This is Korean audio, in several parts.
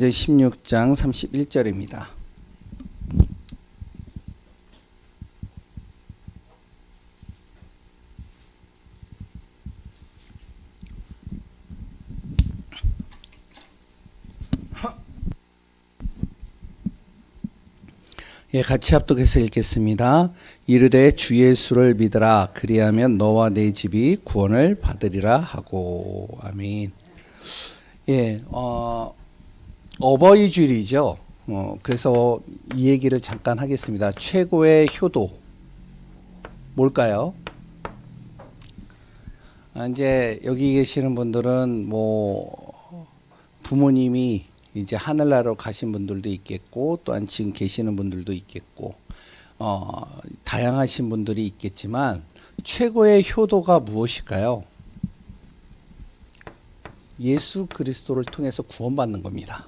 이제 16장 31절입니다. 예, 같이 합독해서 읽겠습니다. 이르되 주 예수를 믿으라 그리하면 너와 내 집이 구원을 받으리라 하고. 아멘. 예, 어버이 주일이죠. 그래서 이 얘기를 잠깐 하겠습니다. 최고의 효도 뭘까요? 이제 여기 계시는 분들은 뭐 부모님이 이제 하늘나라로 가신 분들도 있겠고, 또한 지금 계시는 분들도 있겠고, 다양하신 분들이 있겠지만 최고의 효도가 무엇일까요? 예수 그리스도를 통해서 구원받는 겁니다.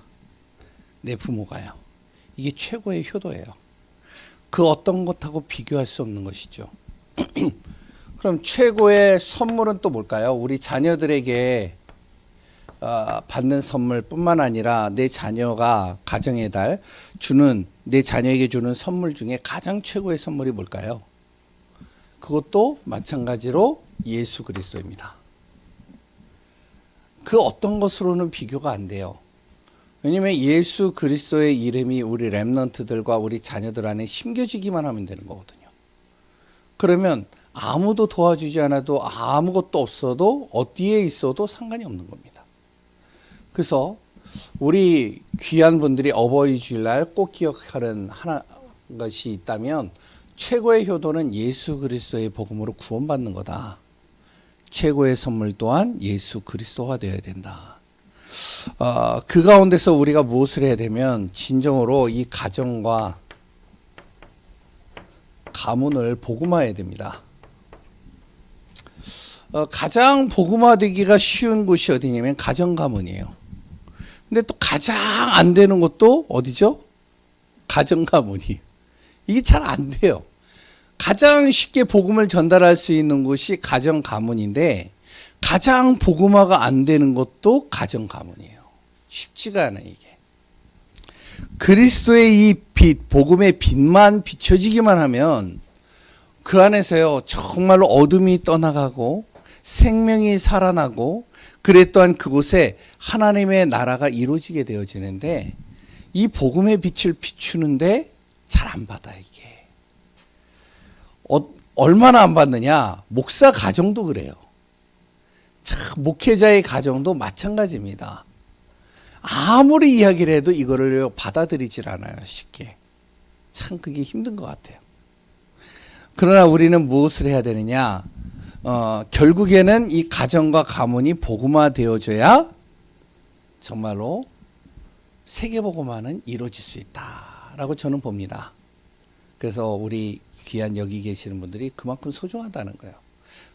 내 부모가요. 이게 최고의 효도예요. 그 어떤 것하고 비교할 수 없는 것이죠. 그럼 최고의 선물은 또 뭘까요? 우리 자녀들에게 받는 선물뿐만 아니라 내 자녀가 가정의 달 주는, 내 자녀에게 주는 선물 중에 가장 최고의 선물이 뭘까요? 그것도 마찬가지로 예수 그리스도입니다. 그 어떤 것으로는 비교가 안 돼요. 왜냐하면 예수 그리스도의 이름이 우리 렘넌트들과 우리 자녀들 안에 심겨지기만 하면 되는 거거든요. 그러면 아무도 도와주지 않아도, 아무것도 없어도, 어디에 있어도 상관이 없는 겁니다. 그래서 우리 귀한 분들이 어버이 주일날 꼭 기억하는 하나 것이 있다면, 최고의 효도는 예수 그리스도의 복음으로 구원받는 거다. 최고의 선물 또한 예수 그리스도가 되어야 된다. 그 가운데서 우리가 무엇을 해야 되면, 진정으로 이 가정과 가문을 복음화해야 됩니다. 가장 복음화되기가 쉬운 곳이 어디냐면 가정 가문이에요. 근데 또 가장 안 되는 것도 어디죠? 가정 가문이. 이게 잘 안 돼요. 가장 쉽게 복음을 전달할 수 있는 곳이 가정 가문인데, 가장 복음화가 안 되는 것도 가정 가문이에요. 쉽지가 않아요, 이게. 그리스도의 이 빛, 복음의 빛만 비춰지기만 하면 그 안에서요, 정말로 어둠이 떠나가고 생명이 살아나고, 그래 또한 그곳에 하나님의 나라가 이루어지게 되어지는데, 이 복음의 빛을 비추는데 잘 안 받아, 이게. 얼마나 안 받느냐? 목사 가정도 그래요. 참, 목회자의 가정도 마찬가지입니다. 아무리 이야기를 해도 이거를 받아들이질 않아요, 쉽게. 참 그게 힘든 것 같아요. 그러나 우리는 무엇을 해야 되느냐? 결국에는 이 가정과 가문이 복음화되어져야 정말로 세계복음화는 이루어질 수 있다라고 저는 봅니다. 그래서 우리 귀한 여기 계시는 분들이 그만큼 소중하다는 거예요.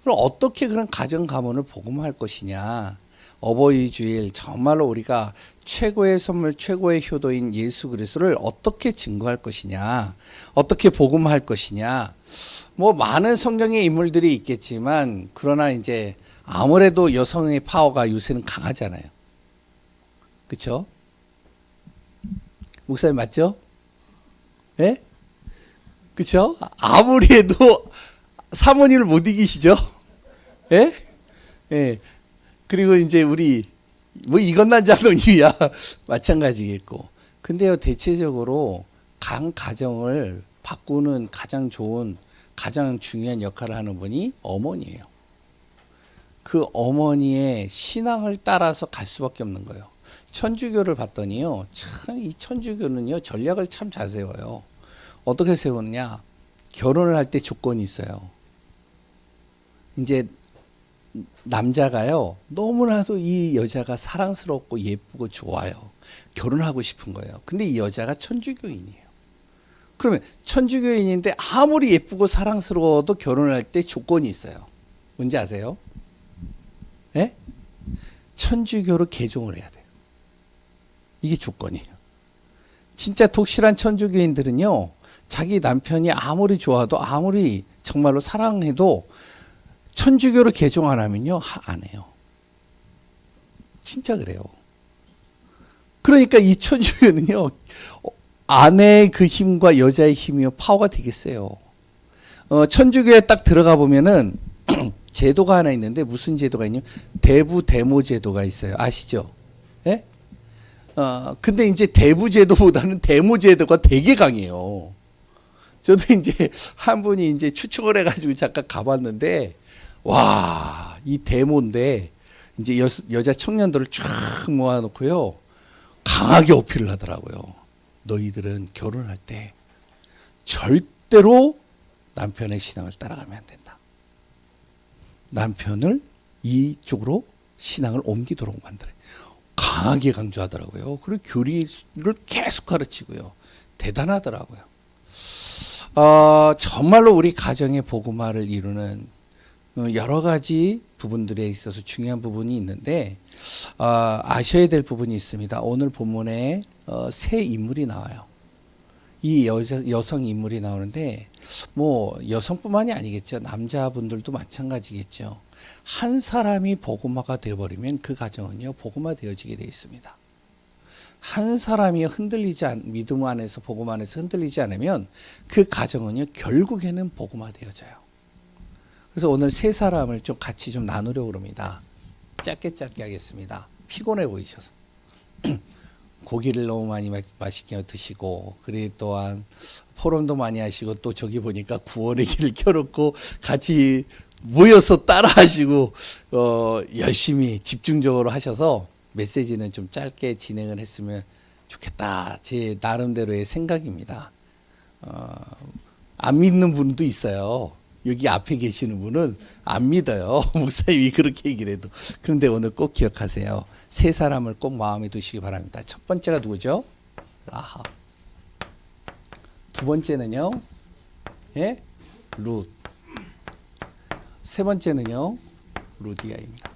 그럼 어떻게 그런 가정 가문을 복음화할 것이냐? 어버이 주일 정말로 우리가 최고의 선물, 최고의 효도인 예수 그리스도를 어떻게 증거할 것이냐? 어떻게 복음화할 것이냐? 뭐 많은 성경의 인물들이 있겠지만, 그러나 이제 아무래도 여성의 파워가 요새는 강하잖아요. 그렇죠? 목사님 맞죠? 예? 그렇죠? 아무리 해도 사모님을 못 이기시죠? 예? 예. 그리고 이제 우리 뭐 이것 난 자동이야 마찬가지겠고. 근데요, 대체적으로 강 가정을 바꾸는 가장 좋은, 가장 중요한 역할을 하는 분이 어머니예요. 그 어머니의 신앙을 따라서 갈 수밖에 없는 거예요. 천주교를 봤더니요, 참 이 천주교는요 전략을 참 잘 세워요. 어떻게 세우느냐? 결혼을 할 때 조건이 있어요. 이제 남자가요, 너무나도 이 여자가 사랑스럽고 예쁘고 좋아요. 결혼하고 싶은 거예요. 근데 이 여자가 천주교인이에요. 그러면 천주교인인데 아무리 예쁘고 사랑스러워도 결혼할 때 조건이 있어요. 뭔지 아세요? 예? 천주교로 개종을 해야 돼요. 이게 조건이에요. 진짜 독실한 천주교인들은요, 자기 남편이 아무리 좋아도, 아무리 정말로 사랑해도 천주교로 개종 안 하면요, 안 해요. 진짜 그래요. 그러니까 이 천주교는요, 아내의 그 힘과 여자의 힘이요, 파워가 되게 세요. 천주교에 딱 들어가 보면은 제도가 하나 있는데 무슨 제도가 있냐면 대부 대모 제도가 있어요. 아시죠? 예? 근데 이제 대부 제도보다는 대모 제도가 되게 강해요. 저도 이제 한 분이 이제 추측을 해가지고 잠깐 가봤는데, 와, 이 대모인데 이제 여자 청년들을 쫙 모아놓고요, 강하게 어필을 하더라고요. 너희들은 결혼할 때 절대로 남편의 신앙을 따라가면 안 된다. 남편을 이쪽으로 신앙을 옮기도록 만들어요. 강하게 강조하더라고요. 그리고 교리를 계속 가르치고요. 대단하더라고요. 정말로 우리 가정의 복음화를 이루는 여러 가지 부분들에 있어서 중요한 부분이 있는데, 아셔야 될 부분이 있습니다. 오늘 본문에 세 인물이 나와요. 이 여성 인물이 나오는데, 뭐 여성뿐만이 아니겠죠. 남자분들도 마찬가지겠죠. 한 사람이 복음화가 되어버리면 그 가정은요, 복음화 되어지게 되어 있습니다. 한 사람이 믿음 안에서 복음 안에서 흔들리지 않으면 그 가정은요, 결국에는 복음화 되어져요. 그래서 오늘 세 사람을 좀 같이 좀 나누려고 합니다. 짧게 하겠습니다. 피곤해 보이셔서. 고기를 너무 많이 맛있게 드시고, 그리고 또한 포럼도 많이 하시고, 또 저기 보니까 구원의 길을 켜놓고 같이 모여서 따라 하시고, 열심히 집중적으로 하셔서 메시지는 좀 짧게 진행을 했으면 좋겠다. 제 나름대로의 생각입니다. 안 믿는 분도 있어요. 여기 앞에 계시는 분은 안 믿어요. 목사님이 그렇게 얘기를 해도. 그런데 오늘 꼭 기억하세요. 세 사람을 꼭 마음에 두시기 바랍니다. 첫 번째가 누구죠? 라합. 두 번째는요, 예? 룻. 세 번째는요, 루디아입니다.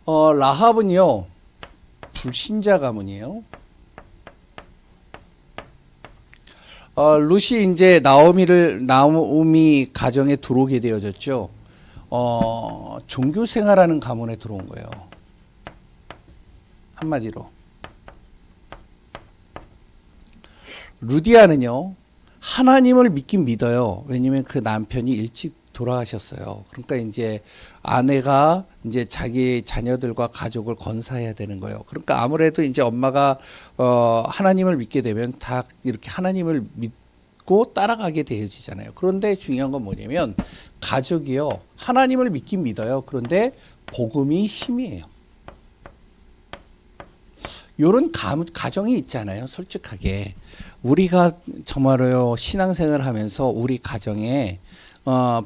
라합은요, 불신자 가문이에요. 룻이 이제 나오미 가정에 들어오게 되어졌죠. 종교 생활하는 가문에 들어온 거예요. 한마디로. 루디아는요, 하나님을 믿긴 믿어요. 왜냐면 그 남편이 일찍 돌아가셨어요. 그러니까 이제 아내가 이제 자기 자녀들과 가족을 건사해야 되는 거예요. 그러니까 아무래도 이제 엄마가 하나님을 믿게 되면 다 이렇게 하나님을 믿고 따라가게 되어지잖아요. 그런데 중요한 건 뭐냐면 가족이요, 하나님을 믿긴 믿어요. 그런데 복음이 힘이에요. 요런 가정이 있잖아요. 솔직하게 우리가 정말로 신앙생활을 하면서 우리 가정에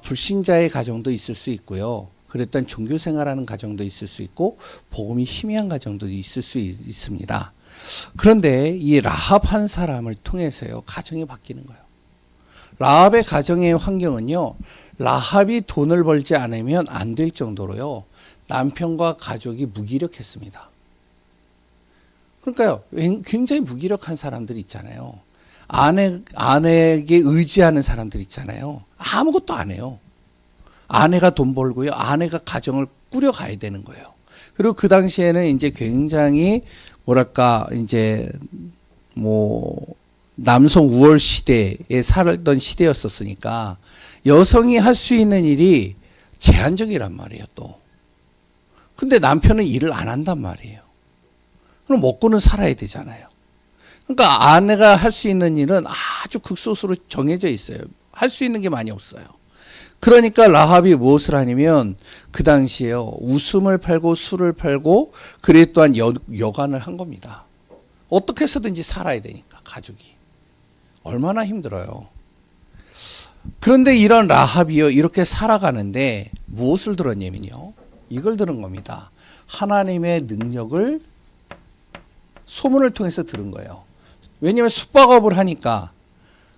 불신자의 가정도 있을 수 있고요. 그랬던 종교 생활하는 가정도 있을 수 있고 복음이 희미한 가정도 있을 수 있습니다. 그런데 이 라합 한 사람을 통해서요, 가정이 바뀌는 거예요. 라합의 가정의 환경은요, 라합이 돈을 벌지 않으면 안 될 정도로요, 남편과 가족이 무기력했습니다. 그러니까요, 굉장히 무기력한 사람들이 있잖아요. 아내에게 의지하는 사람들 있잖아요. 아무것도 안 해요. 아내가 돈 벌고요, 아내가 가정을 꾸려가야 되는 거예요. 그리고 그 당시에는 이제 굉장히 뭐랄까, 이제 남성 우월 시대에 살던 시대였었으니까 여성이 할 수 있는 일이 제한적이란 말이에요, 또. 근데 남편은 일을 안 한단 말이에요. 그럼 먹고는 살아야 되잖아요. 그러니까 아내가 할 수 있는 일은 아주 극소수로 정해져 있어요. 할 수 있는 게 많이 없어요. 그러니까 라합이 무엇을 하냐면 그 당시에요, 웃음을 팔고 술을 팔고 그래 또한 여간을 한 겁니다. 어떻게 해서든지 살아야 되니까 가족이. 얼마나 힘들어요. 그런데 이런 라합이요, 이렇게 살아가는데 무엇을 들었냐면요, 이걸 들은 겁니다. 하나님의 능력을 소문을 통해서 들은 거예요. 왜냐하면 숙박업을 하니까,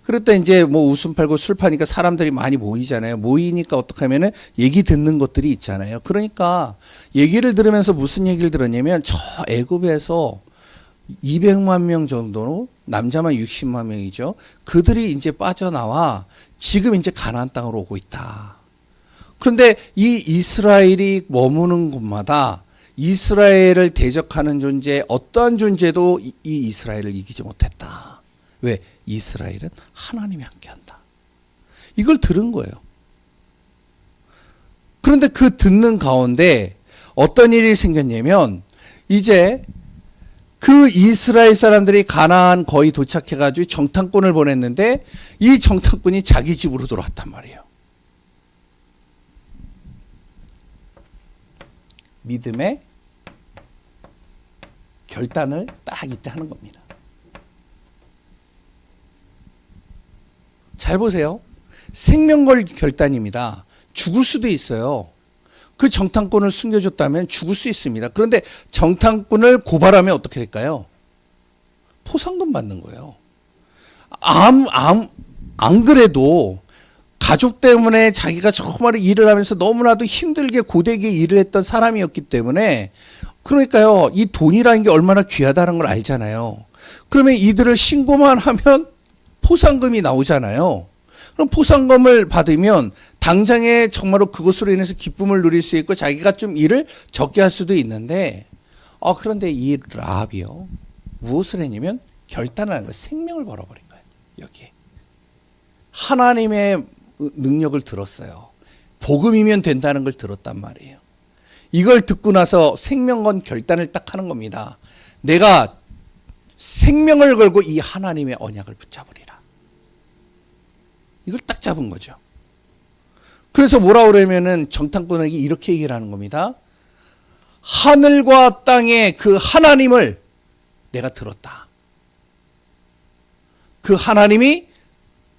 그랬다 이제 웃음 팔고 술 파니까 사람들이 많이 모이잖아요. 모이니까 어떻게 하면은 얘기 듣는 것들이 있잖아요. 그러니까 얘기를 들으면서 무슨 얘기를 들었냐면 저 애굽에서 200만 명 정도로, 남자만 60만 명이죠. 그들이 이제 빠져나와 지금 이제 가나안 땅으로 오고 있다. 그런데 이 이스라엘이 머무는 곳마다 이스라엘을 대적하는 존재, 어떠한 존재도 이 이스라엘을 이기지 못했다. 왜? 이스라엘은 하나님이 함께한다. 이걸 들은 거예요. 그런데 그 듣는 가운데 어떤 일이 생겼냐면 이제 그 이스라엘 사람들이 가나안 거의 도착해가지고 정탐꾼을 보냈는데 이 정탐꾼이 자기 집으로 돌아왔단 말이에요. 믿음의 결단을 딱 이때 하는 겁니다. 잘 보세요. 생명 걸 결단입니다. 죽을 수도 있어요. 그 정탐꾼을 숨겨줬다면 죽을 수 있습니다. 그런데 정탐꾼을 고발하면 어떻게 될까요? 포상금 받는 거예요. 안 그래도 가족 때문에 자기가 정말 일을 하면서 너무나도 힘들게 고되게 일을 했던 사람이었기 때문에 그러니까요. 이 돈이라는 게 얼마나 귀하다는 걸 알잖아요. 그러면 이들을 신고만 하면 포상금이 나오잖아요. 그럼 포상금을 받으면 당장에 정말로 그것으로 인해서 기쁨을 누릴 수 있고 자기가 좀 일을 적게 할 수도 있는데 그런데 이 라합이요. 무엇을 했냐면 결단을 한 거예요. 생명을 걸어버린 거예요. 여기에. 하나님의 능력을 들었어요. 복음이면 된다는 걸 들었단 말이에요. 이걸 듣고 나서 생명 건 결단을 딱 하는 겁니다. 내가 생명을 걸고 이 하나님의 언약을 붙잡으리라. 이걸 딱 잡은 거죠. 그래서 뭐라 그러면은 정탐꾼에게 이렇게 얘기를 하는 겁니다. 하늘과 땅의 그 하나님을 내가 들었다. 그 하나님이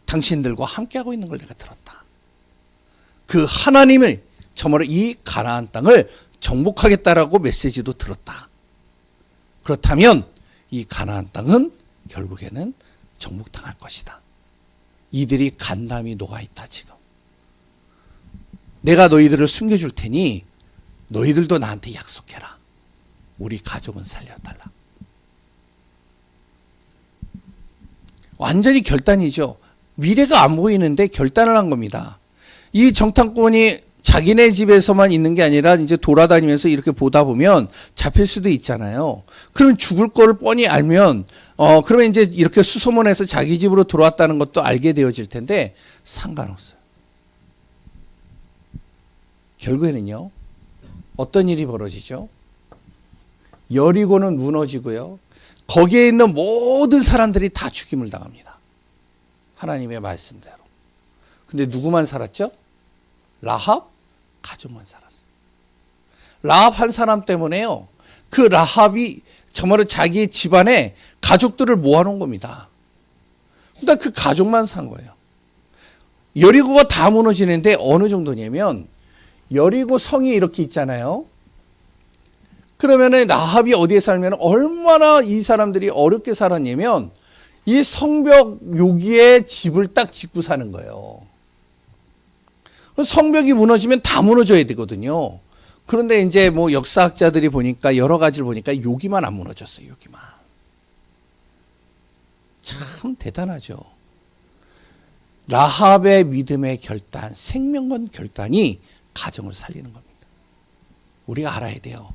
당신들과 함께하고 있는 걸 내가 들었다. 그 하나님을 저머로 이 가나안 땅을 정복하겠다라고 메시지도 들었다. 그렇다면 이 가나안 땅은 결국에는 정복당할 것이다. 이들이 간담이 녹아있다 지금. 내가 너희들을 숨겨줄 테니 너희들도 나한테 약속해라. 우리 가족은 살려달라. 완전히 결단이죠. 미래가 안 보이는데 결단을 한 겁니다. 이 정탐꾼이 자기네 집에서만 있는 게 아니라 이제 돌아다니면서 이렇게 보다 보면 잡힐 수도 있잖아요. 그러면 죽을 거를 뻔히 알면 그러면 이제 이렇게 수소문해서 자기 집으로 들어왔다는 것도 알게 되어질 텐데 상관없어요. 결국에는요. 어떤 일이 벌어지죠? 여리고는 무너지고요. 거기에 있는 모든 사람들이 다 죽임을 당합니다. 하나님의 말씀대로. 근데 누구만 살았죠? 라합 가족만 살았어요. 라합 한 사람 때문에요. 그 라합이 정말로 자기 집안에 가족들을 모아놓은 겁니다. 근데 그 가족만 산 거예요. 여리고가 다 무너지는데 어느 정도냐면 여리고 성이 이렇게 있잖아요. 그러면은 라합이 어디에 살면 얼마나 이 사람들이 어렵게 살았냐면 이 성벽 여기에 집을 딱 짓고 사는 거예요. 성벽이 무너지면 다 무너져야 되거든요. 그런데 이제 뭐 역사학자들이 보니까 여러 가지를 보니까 여기만 안 무너졌어요. 여기만. 참 대단하죠. 라합의 믿음의 결단, 생명 건 결단이 가정을 살리는 겁니다. 우리가 알아야 돼요.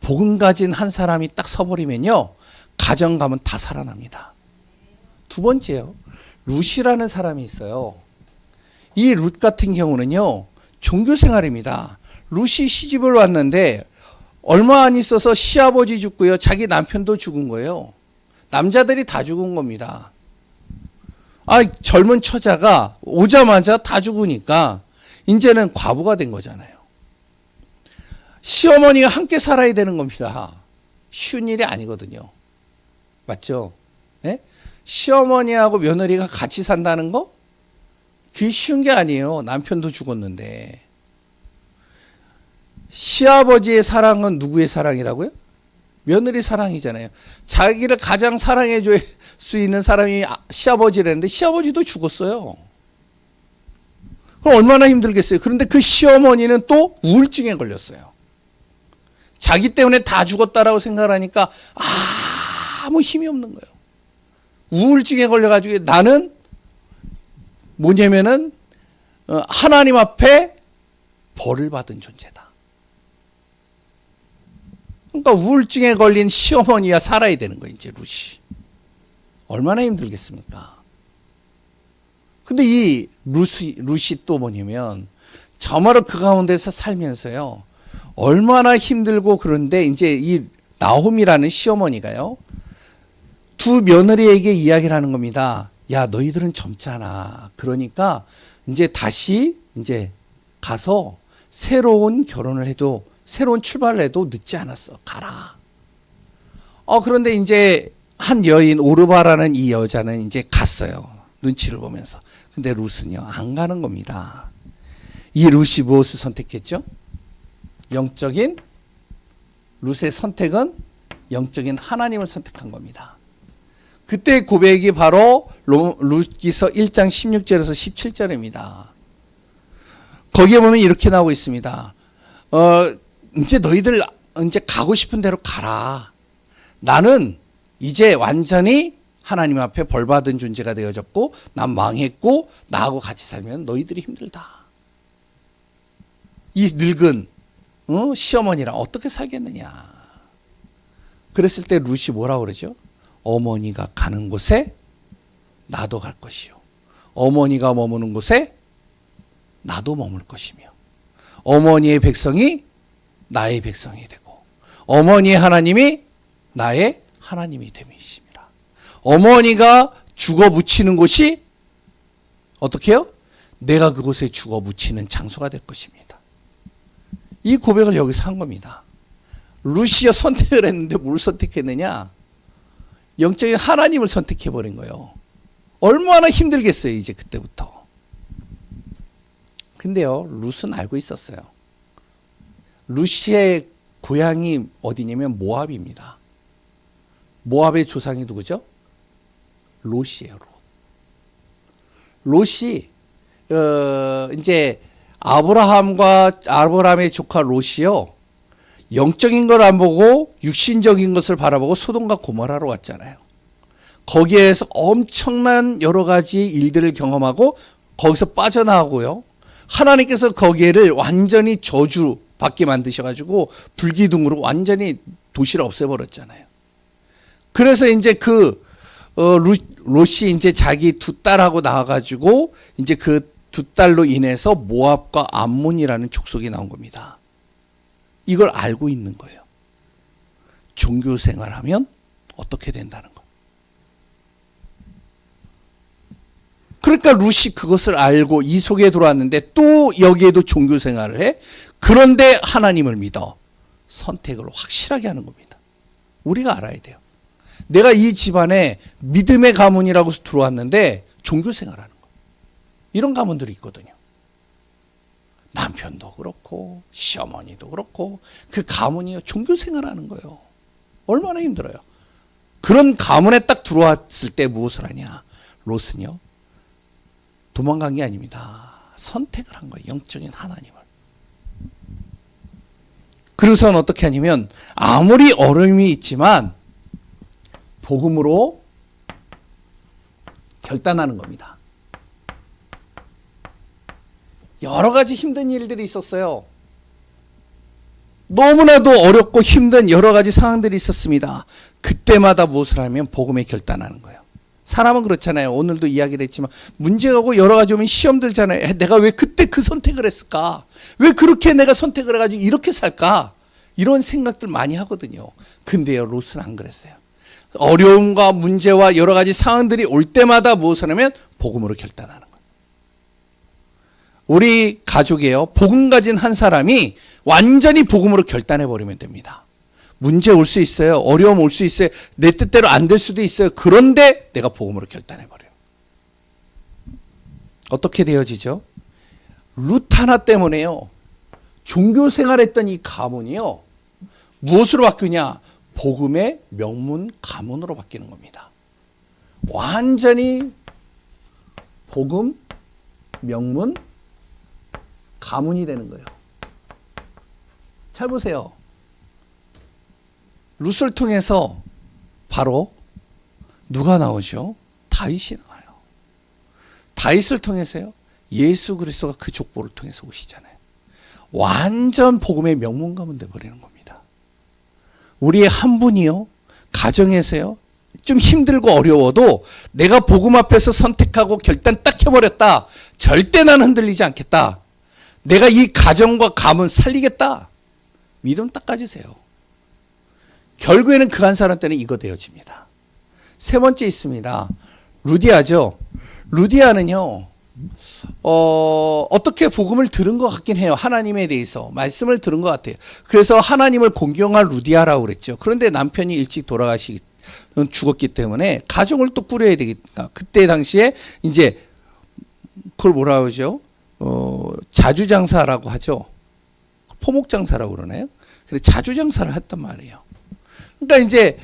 복음 가진 한 사람이 딱 서버리면요. 가정 가면 다 살아납니다. 두 번째요. 룻이라는 사람이 있어요. 이 룻 같은 경우는요. 종교 생활입니다. 룻이 시집을 왔는데 얼마 안 있어서 시아버지 죽고요. 자기 남편도 죽은 거예요. 남자들이 다 죽은 겁니다. 젊은 처자가 오자마자 다 죽으니까 이제는 과부가 된 거잖아요. 시어머니가 함께 살아야 되는 겁니다. 쉬운 일이 아니거든요. 맞죠? 네? 시어머니하고 며느리가 같이 산다는 거? 그게 쉬운 게 아니에요. 남편도 죽었는데. 시아버지의 사랑은 누구의 사랑이라고요? 며느리 사랑이잖아요. 자기를 가장 사랑해 줄 수 있는 사람이 시아버지라는데 시아버지도 죽었어요. 그럼 얼마나 힘들겠어요. 그런데 그 시어머니는 또 우울증에 걸렸어요. 자기 때문에 다 죽었다라고 생각하니까 아무 힘이 없는 거예요. 우울증에 걸려가지고 나는 뭐냐면은 하나님 앞에 벌을 받은 존재다. 그러니까 우울증에 걸린 시어머니와 살아야 되는 거예요, 이제 룻이. 얼마나 힘들겠습니까? 근데 이 룻이 또 뭐냐면, 저마로 그 가운데서 살면서요, 얼마나 힘들고 그런데 이제 이 나홈이라는 시어머니가요, 두 며느리에게 이야기를 하는 겁니다. 야, 너희들은 젊잖아. 그러니까 이제 다시 이제 가서 새로운 결혼을 해도, 새로운 출발을 해도 늦지 않았어. 가라. 그런데 이제 한 여인 오르바라는 이 여자는 이제 갔어요. 눈치를 보면서. 근데 룻은요, 안 가는 겁니다. 이 룻이 무엇을 선택했죠? 영적인, 룻의 선택은 영적인 하나님을 선택한 겁니다. 그때 고백이 바로 룻기서 1장 16절에서 17절입니다. 거기에 보면 이렇게 나오고 있습니다. 이제 너희들 이제 가고 싶은 대로 가라. 나는 이제 완전히 하나님 앞에 벌받은 존재가 되어졌고, 난 망했고, 나하고 같이 살면 너희들이 힘들다. 이 늙은 시어머니랑 어떻게 살겠느냐. 그랬을 때 룻이 뭐라고 그러죠? 어머니가 가는 곳에 나도 갈 것이요. 어머니가 머무는 곳에 나도 머물 것이며, 어머니의 백성이 나의 백성이 되고, 어머니의 하나님이 나의 하나님이 됨이십니다. 어머니가 죽어 묻히는 곳이 어떻게 해요? 내가 그곳에 죽어 묻히는 장소가 될 것입니다. 이 고백을 여기서 한 겁니다. 룻이요, 선택을 했는데 뭘 선택했느냐? 영적인 하나님을 선택해버린 거예요. 얼마나 힘들겠어요, 이제 그때부터. 근데요, 룻은 알고 있었어요. 룻의 고향이 어디냐면 모압입니다. 모압의 조상이 누구죠? 롯이에요, 롯. 롯이 이제 아브라함의 조카 롯이요, 영적인 걸 안 보고 육신적인 것을 바라보고 소돔과 고모라로 왔잖아요. 거기에서 엄청난 여러 가지 일들을 경험하고 거기서 빠져나오고요, 하나님께서 거기를 완전히 저주받게 만드셔가지고 불기둥으로 완전히 도시를 없애버렸잖아요. 그래서 이제 롯이 이제 자기 두 딸하고 나와가지고 이제 그 두 딸로 인해서 모압과 암몬이라는 족속이 나온 겁니다. 이걸 알고 있는 거예요. 종교 생활하면 어떻게 된다는 거. 그러니까 룻이 그것을 알고 이 속에 들어왔는데 또 여기에도 종교 생활을 해. 그런데 하나님을 믿어. 선택을 확실하게 하는 겁니다. 우리가 알아야 돼요. 내가 이 집안에 믿음의 가문이라고 들어왔는데 종교 생활하는 거. 이런 가문들이 있거든요. 남편도 그렇고 시어머니도 그렇고 그 가문이요, 종교 생활하는 거예요. 얼마나 힘들어요. 그런 가문에 딱 들어왔을 때 무엇을 하냐? 롯은요, 도망간 게 아닙니다. 선택을 한 거예요. 영적인 하나님을. 그래서는 어떻게 하냐면 아무리 어려움이 있지만 복음으로 결단하는 겁니다. 여러 가지 힘든 일들이 있었어요. 너무나도 어렵고 힘든 여러 가지 상황들이 있었습니다. 그때마다 무엇을 하면 복음에 결단하는 거예요. 사람은 그렇잖아요. 오늘도 이야기를 했지만 문제가 오고 여러 가지 오면 시험 들잖아요. 내가 왜 그때 그 선택을 했을까? 왜 그렇게 내가 선택을 해가지고 이렇게 살까? 이런 생각들 많이 하거든요. 근데요, 롯은 안 그랬어요. 어려움과 문제와 여러 가지 상황들이 올 때마다 무엇을 하면 복음으로 결단하는 거예요. 우리 가족이에요. 복음 가진 한 사람이 완전히 복음으로 결단해버리면 됩니다. 문제 올 수 있어요. 어려움 올 수 있어요. 내 뜻대로 안 될 수도 있어요. 그런데 내가 복음으로 결단해버려요. 어떻게 되어지죠? 룻 하나 때문에요, 종교 생활했던 이 가문이요, 무엇으로 바뀌냐? 복음의 명문 가문으로 바뀌는 겁니다. 완전히 복음 명문 가문이 되는 거예요. 잘 보세요. 룻을 통해서 바로 누가 나오죠? 다윗이 나와요. 다윗을 통해서요, 예수 그리스도가 그 족보를 통해서 오시잖아요. 완전 복음의 명문 가문 돼 버리는 겁니다. 우리의 한 분이요, 가정에서요, 좀 힘들고 어려워도 내가 복음 앞에서 선택하고 결단 딱 해버렸다. 절대 난 흔들리지 않겠다. 내가 이 가정과 가문 살리겠다. 믿음 딱 가지세요. 결국에는 그 한 사람 때는 이거 되어집니다. 세 번째 있습니다. 루디아죠. 루디아는요, 어떻게 복음을 들은 것 같긴 해요. 하나님에 대해서 말씀을 들은 것 같아요. 그래서 하나님을 공경할 루디아라고 그랬죠. 그런데 남편이 일찍 죽었기 때문에 가정을 또 꾸려야 되니까 그때 당시에 이제 그걸 뭐라 그러죠? 자주장사라고 하죠. 포목장사라고 그러나요? 그래서 자주장사를 했단 말이에요. 그러니까 이제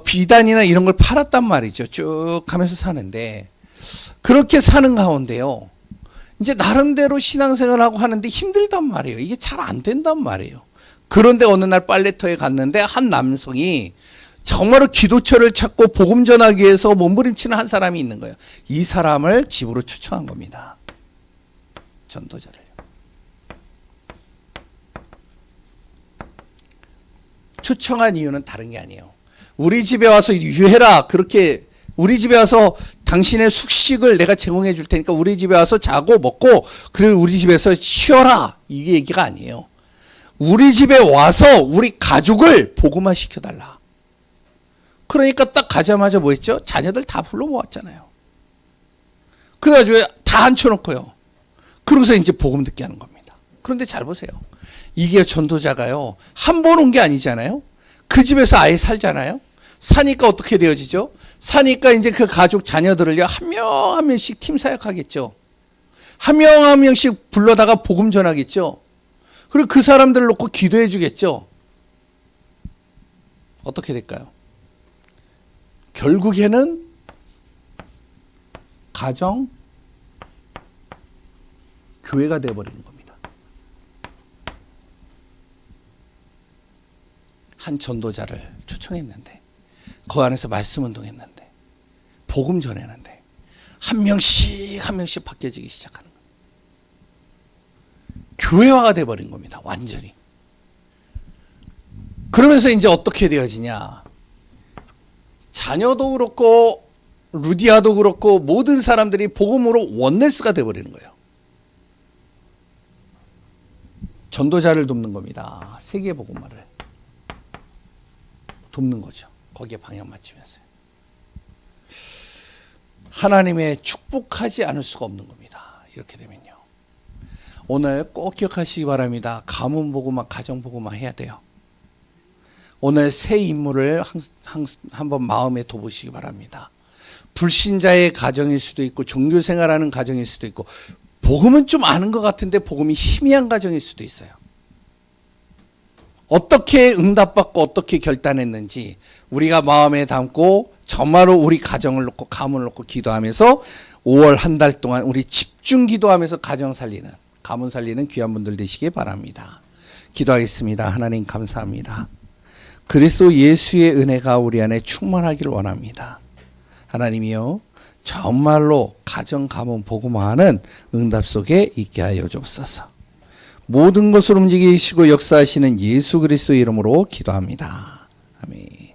비단이나 이런 걸 팔았단 말이죠. 쭉 하면서 사는데, 그렇게 사는 가운데요, 이제 나름대로 신앙생활을 하고 하는데 힘들단 말이에요. 이게 잘 안 된단 말이에요. 그런데 어느 날 빨래터에 갔는데 한 남성이 정말로 기도처를 찾고 복음 전하기 위해서 몸부림치는 한 사람이 있는 거예요. 이 사람을 집으로 초청한 겁니다. 전도자를. 초청한 이유는 다른 게 아니에요. 우리 집에 와서 유해라. 그렇게 우리 집에 와서 당신의 숙식을 내가 제공해 줄 테니까 우리 집에 와서 자고 먹고 그리고 우리 집에서 쉬어라. 이게 얘기가 아니에요. 우리 집에 와서 우리 가족을 복음화 시켜달라. 그러니까 딱 가자마자 뭐 했죠? 자녀들 다 불러 모았잖아요. 그래가지고 다 앉혀놓고요. 그러고서 이제 복음 듣게 하는 겁니다. 그런데 잘 보세요. 이게 전도자가요, 한 번 온 게 아니잖아요. 그 집에서 아예 살잖아요. 사니까 어떻게 되어지죠? 사니까 이제 그 가족 자녀들을요, 한 명 한 명씩 팀 사역하겠죠. 한 명 한 명씩 불러다가 복음 전하겠죠. 그리고 그 사람들을 놓고 기도해 주겠죠. 어떻게 될까요? 결국에는 가정, 교회가 되어버리는 겁니다. 한 전도자를 초청했는데, 그 안에서 말씀 운동했는데, 복음 전했는데, 한 명씩 한 명씩 바뀌어지기 시작하는 거예요. 교회화가 되어버린 겁니다. 완전히. 그러면서 이제 어떻게 되어지냐. 자녀도 그렇고 루디아도 그렇고 모든 사람들이 복음으로 원네스가 되어버리는 거예요. 전도자를 돕는 겁니다. 세계 복음화를 돕는 거죠. 거기에 방향 맞추면서요. 하나님의 축복하지 않을 수가 없는 겁니다. 이렇게 되면요. 오늘 꼭 기억하시기 바랍니다. 가문 복음화, 가정 복음화 해야 돼요. 오늘 새 인물을 한번 마음에 둬보시기 바랍니다. 불신자의 가정일 수도 있고 종교생활하는 가정일 수도 있고 복음은 좀 아는 것 같은데 복음이 희미한 가정일 수도 있어요. 어떻게 응답받고 어떻게 결단했는지 우리가 마음에 담고 정말로 우리 가정을 놓고 가문을 놓고 기도하면서 5월 한 달 동안 우리 집중 기도하면서 가정 살리는, 가문 살리는 귀한 분들 되시기 바랍니다. 기도하겠습니다. 하나님 감사합니다. 그리스도 예수의 은혜가 우리 안에 충만하기를 원합니다. 하나님이요, 정말로 가정, 가문, 복음화하는 응답 속에 있게 하여 주옵소서. 모든 것을 움직이시고 역사하시는 예수 그리스도 이름으로 기도합니다. 아멘.